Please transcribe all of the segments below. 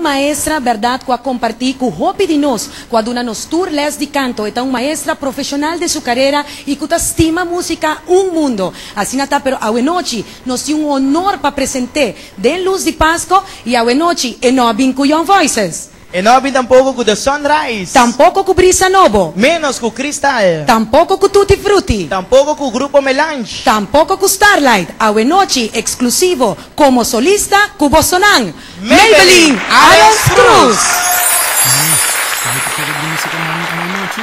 Maestra, verdade, que a compartir com o hobby de nós, quando nos tour les de canto, é maestra profissional de sua carreira e que estima música mundo. Assim está, pero a noite nós temos honor para apresentar de Luz de Páscoa e a noite e não vim com Young Voices. E não vim tampouco com The Sunrise. Tampouco com Brisa Novo. Menos com Cristal. Tampouco com Tutti Frutti. Tampouco com o Grupo Melange. Tampouco com Starlight. A noite exclusivo como solista com Bossonan. Maybelline Alex Cruz. Kahit ipagod mo si kamami ang noche,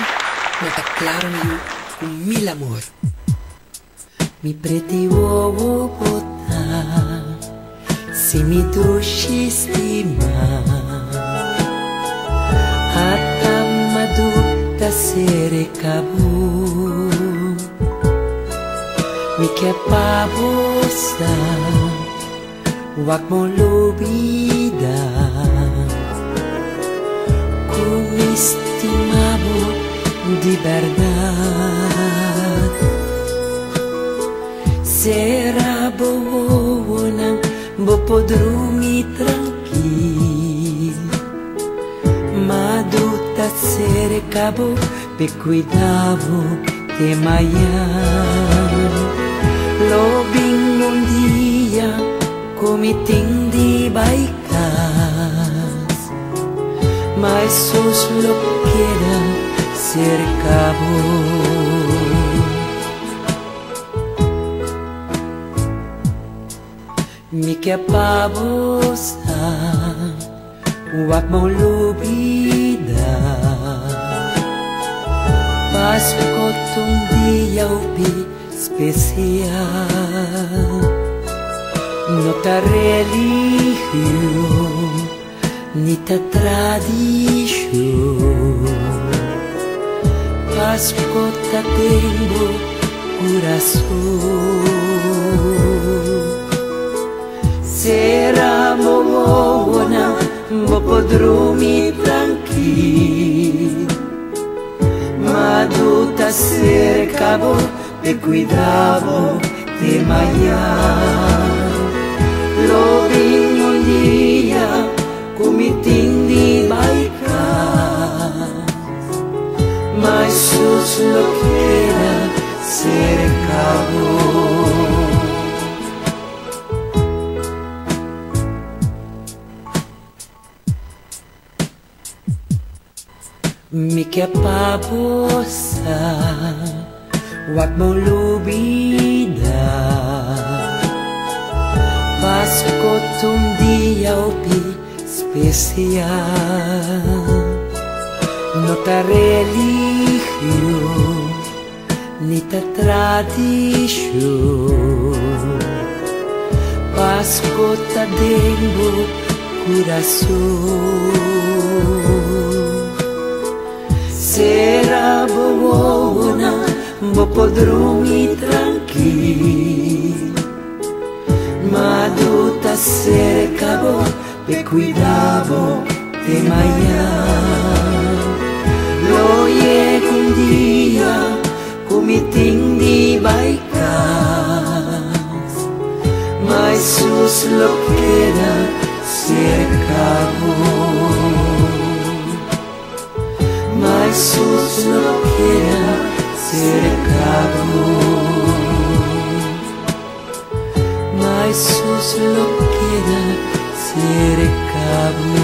mataklaro niyo kung mil amor. Mi pretty uovo pota, si mi trushi stima, hatta madukta sere kabu, mi que pabosa, wag mo lubida. Kung estimamo di verdad, será boa nang bopodrumi tranquil, maduta sere cabo pe cuidavo te mayan, lobing un dia comiting di baikas, mas sus lo quieran cerca vos. Mi que pabosa, wag mo lubida, Pasko tong dia upi especial, nota religión ni ta tradición, Pasko ta tengo corazón. Será boa bopodrumi tranquil, maduta cerca bo e cuidavo te mayan, lobing un dia kumiting di baikas, mas sus lo quiera cerca bo. Mi que pabosa, wag mo lubida, Pasko tong dia upi especial, no ta religión ni ta tradición, Pasko ta tengo corazón. Será boa bopodrumi tranquil, maduta cerca bo pe cuidavo te mayan, lo llega un dia kumiting di baikas, mas sus lo queda cerca bo. Jesús no quiera cerca vos, Jesús no quiera cerca vos.